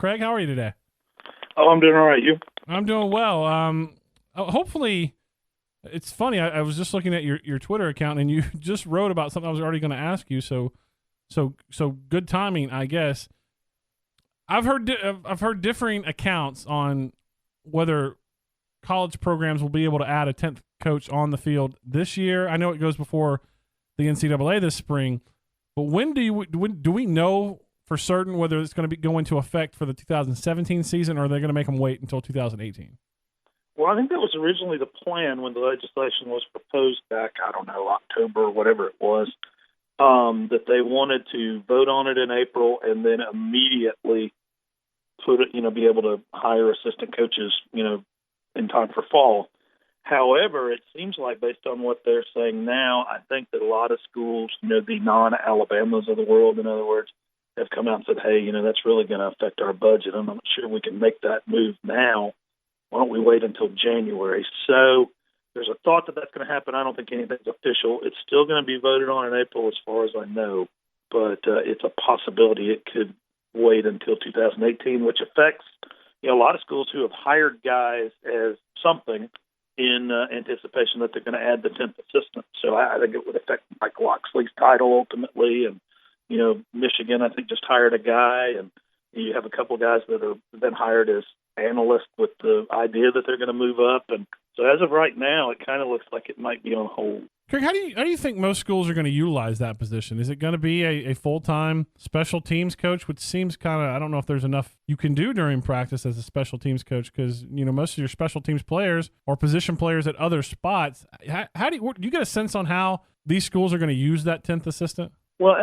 Creg, how are you today? Oh, I'm doing all right. You? I'm doing well. Hopefully, it's funny. I was just looking at your Twitter account, and you just wrote about something I was already going to ask you. So good timing, I guess. I've heard differing accounts on whether college programs will be able to add a 10th coach on the field this year. I know it goes before the NCAA this spring, but when do we know for certain whether it's going to go into effect for the 2017 season, or are they going to make them wait until 2018? Well, I think that was originally the plan when the legislation was proposed back, I don't know, October or whatever it was, that they wanted to vote on it in April and then immediately put it, be able to hire assistant coaches, in time for fall. However, it seems like based on what they're saying now, I think that a lot of schools, the non-Alabamas of the world, in other words, have come out and said, hey, that's really going to affect our budget. I'm not sure we can make that move now. Why don't we wait until January? So there's a thought that that's going to happen. I don't think anything's official. It's still going to be voted on in April as far as I know, but it's a possibility it could wait until 2018, which affects a lot of schools who have hired guys as something in anticipation that they're going to add the 10th assistant. So I think it would affect Mike Loxley's title ultimately, and Michigan, I think, just hired a guy, and you have a couple of guys that have been hired as analysts with the idea that they're going to move up. And so as of right now, it kind of looks like it might be on hold. Craig, how do you think most schools are going to utilize that position? Is it going to be a full-time special teams coach, which seems kind of, I don't know if there's enough you can do during practice as a special teams coach, because, most of your special teams players or position players at other spots. How do you get a sense on how these schools are going to use that 10th assistant? Well,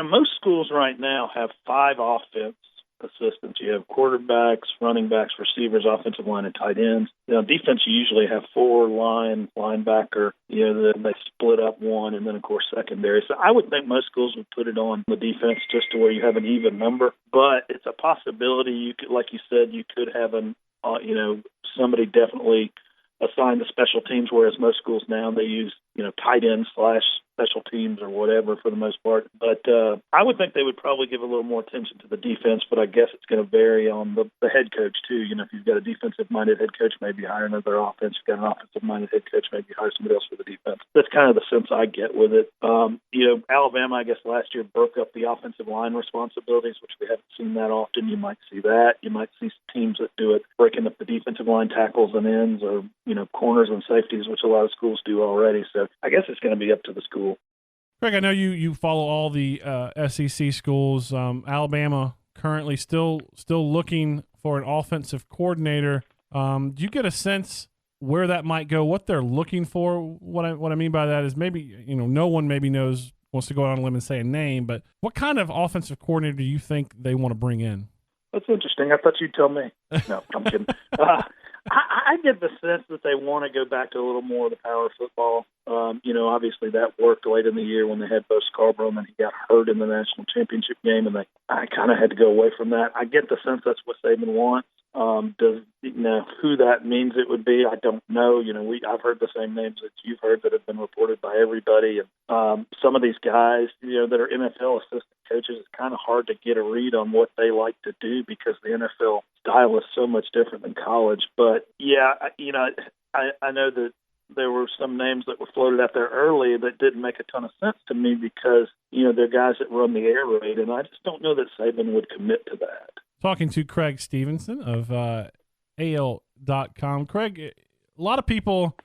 most schools right now have 5 offense assistants. You have quarterbacks, running backs, receivers, offensive line, and tight ends. Defense, you usually have 4 linebacker. Then they split up 1, and then, of course, secondary. So I would think most schools would put it on the defense just to where you have an even number. But it's a possibility. You could, like you said, you could have somebody definitely assigned to special teams, whereas most schools now they use tight end / special teams or whatever for the most part. But I would think they would probably give a little more attention to the defense, but I guess it's going to vary on the head coach too. If you've got a defensive-minded head coach, maybe hire another offense. If you've got an offensive-minded head coach, maybe hire somebody else for the defense. That's kind of the sense I get with it. Alabama, I guess last year broke up the offensive line responsibilities, which we haven't seen that often. You might see that. You might see teams that do it, breaking up the defensive line tackles and ends, or corners and safeties, which a lot of schools do already. So I guess it's going to be up to the school. Greg, I know you follow all the SEC schools. Alabama currently still looking for an offensive coordinator. Do you get a sense where that might go, what they're looking for? What I mean by that is maybe, no one maybe wants to go out on a limb and say a name, but what kind of offensive coordinator do you think they want to bring in? That's interesting. I thought you'd tell me. No, I'm kidding. I get the sense that they want to go back to a little more of the power football. Obviously that worked late in the year when they had Bo Scarborough, and then he got hurt in the national championship game, and I kind of had to go away from that. I get the sense that's what Saban wants. Who that means it would be, I don't know. I've heard the same names that you've heard that have been reported by everybody, and some of these guys, that are NFL assistant coaches, it's kind of hard to get a read on what they like to do because the NFL style is so much different than college. But yeah, I know that there were some names that were floated out there early that didn't make a ton of sense to me because, they're guys that run the air raid, and I just don't know that Saban would commit to that. Talking to Creg Stephenson of AL.com. Craig, a lot of people,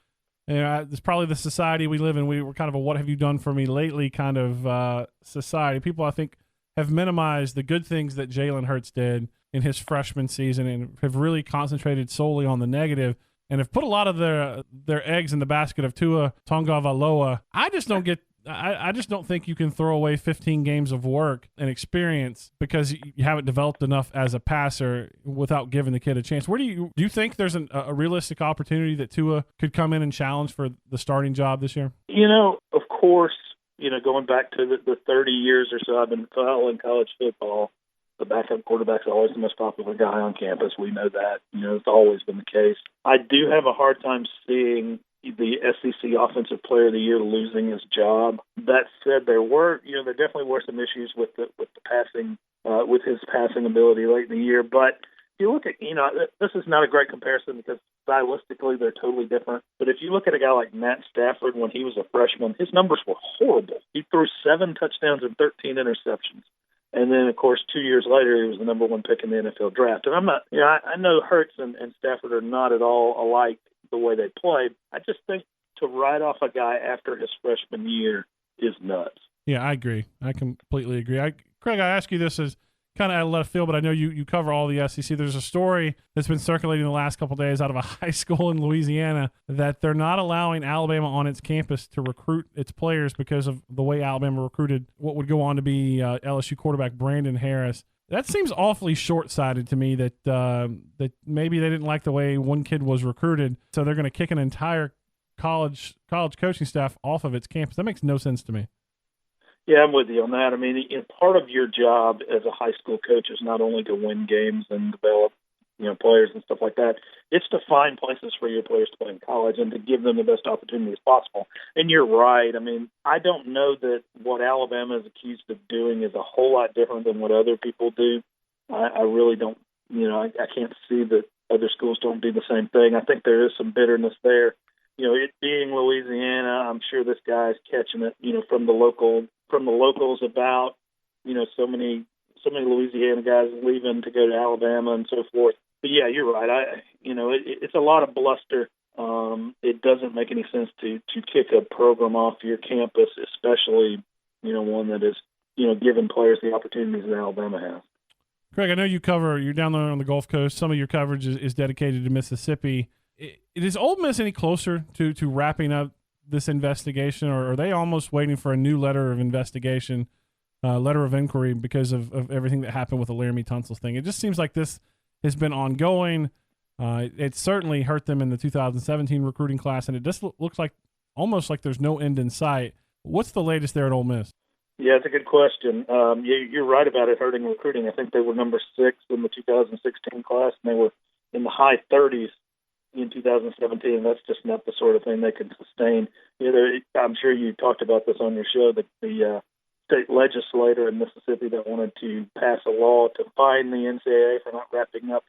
it's probably the society we live in. We're kind of a what have you done for me lately kind of society. People, I think, have minimized the good things that Jalen Hurts did in his freshman season and have really concentrated solely on the negative and have put a lot of their eggs in the basket of Tua Tagovailoa. I just don't think you can throw away 15 games of work and experience because you haven't developed enough as a passer without giving the kid a chance. Where do you think there's a realistic opportunity that Tua could come in and challenge for the starting job this year? Of course, going back to the 30 years or so I've been following college football, the backup quarterback's always the most popular guy on campus. We know that. It's always been the case. I do have a hard time seeing the SEC Offensive Player of the Year losing his job. That said, there definitely were some issues with the passing, with his passing ability late in the year. But if you look at, this is not a great comparison because stylistically they're totally different. But if you look at a guy like Matt Stafford when he was a freshman, his numbers were horrible. He threw 7 touchdowns and 13 interceptions. And then, of course, 2 years later, he was the number 1 pick in the NFL draft. And I'm not, I know Hurts and Stafford are not at all alike the way they played. I just think to write off a guy after his freshman year is nuts. Yeah, I agree. I completely agree. Craig, I ask you this as kind of out of left field, but I know you cover all the SEC. There's a story that's been circulating the last couple of days out of a high school in Louisiana that they're not allowing Alabama on its campus to recruit its players because of the way Alabama recruited what would go on to be LSU quarterback Brandon Harris. That seems awfully short-sighted to me that that maybe they didn't like the way one kid was recruited, so they're going to kick an entire college coaching staff off of its campus. That makes no sense to me. Yeah, I'm with you on that. I mean, part of your job as a high school coach is not only to win games and develop, players and stuff like that. It's to find places for your players to play in college and to give them the best opportunities possible. And you're right. I mean, I don't know that what Alabama is accused of doing is a whole lot different than what other people do. I really don't, I can't see that other schools don't do the same thing. I think there is some bitterness there. It being Louisiana, I'm sure this guy's catching it, from the locals about, so many Louisiana guys leaving to go to Alabama and so forth. But yeah, you're right. It's a lot of bluster. It doesn't make any sense to kick a program off your campus, especially, one that is, giving players the opportunities that Alabama has. Craig, I know you're down there on the Gulf Coast. Some of your coverage is dedicated to Mississippi. Is Ole Miss any closer to wrapping up this investigation, or are they almost waiting for a new letter of investigation, letter of inquiry because of everything that happened with the Laramie Tunsil thing? It just seems like this has been ongoing. It certainly hurt them in the 2017 recruiting class, and it just looks like almost like there's no end in sight. What's the latest there at Ole Miss? Yeah, it's a good question. You're right about it hurting recruiting. I think they were number 6 in the 2016 class, and they were in the high 30s in 2017. That's just not the sort of thing they can sustain. I'm sure you talked about this on your show, that the state legislator in Mississippi that wanted to pass a law to fine the NCAA for not wrapping up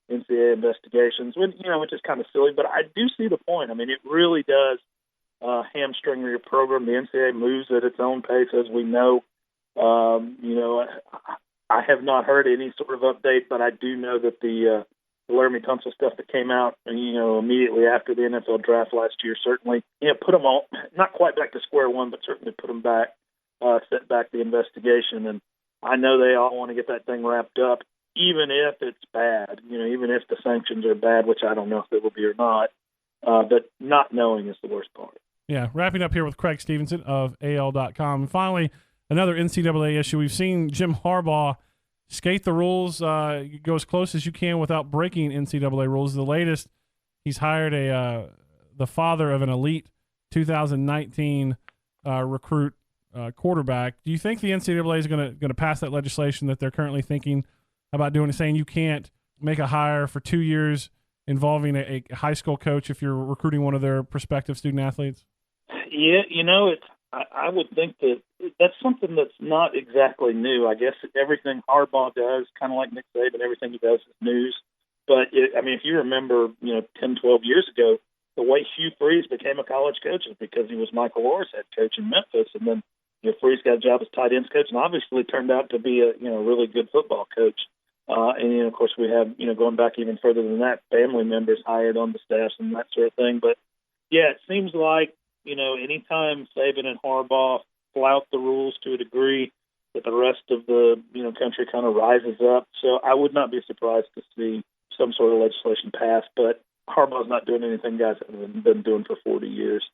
NCAA investigations, which is kind of silly, but I do see the point. I mean, it really does hamstring your program. The NCAA moves at its own pace, as we know. I have not heard any sort of update, but I do know that the Laramie Tunsil stuff that came out, immediately after the NFL draft last year, certainly, put them all, not quite back to square one, but certainly put them back, set back the investigation. And I know they all want to get that thing wrapped up, even if it's bad, even if the sanctions are bad, which I don't know if they will be or not. But not knowing is the worst part. Yeah, wrapping up here with Creg Stephenson of AL.com. And finally, another NCAA issue. We've seen Jim Harbaugh skate the rules, go as close as you can without breaking NCAA rules. The latest, he's hired the father of an elite 2019 recruit quarterback. Do you think the NCAA is going to pass that legislation that they're currently thinking about doing, saying you can't make a hire for 2 years involving a high school coach if you're recruiting one of their prospective student athletes? Yeah, I would think that that's something that's not exactly new. I guess everything Harbaugh does, kind of like Nick Saban, everything he does is news. But, if you remember, 10, 12 years ago, the way Hugh Freeze became a college coach is because he was Michael Orr's head coach in Memphis. And then Freeze got a job as tight ends coach and obviously turned out to be a really good football coach. And, of course, we have, going back even further than that, family members hired on the staffs and that sort of thing. But, yeah, it seems like, anytime Saban and Harbaugh flout the rules to a degree, that the rest of the, country kind of rises up. So I would not be surprised to see some sort of legislation passed. But Harbaugh's not doing anything guys have been doing for 40 years.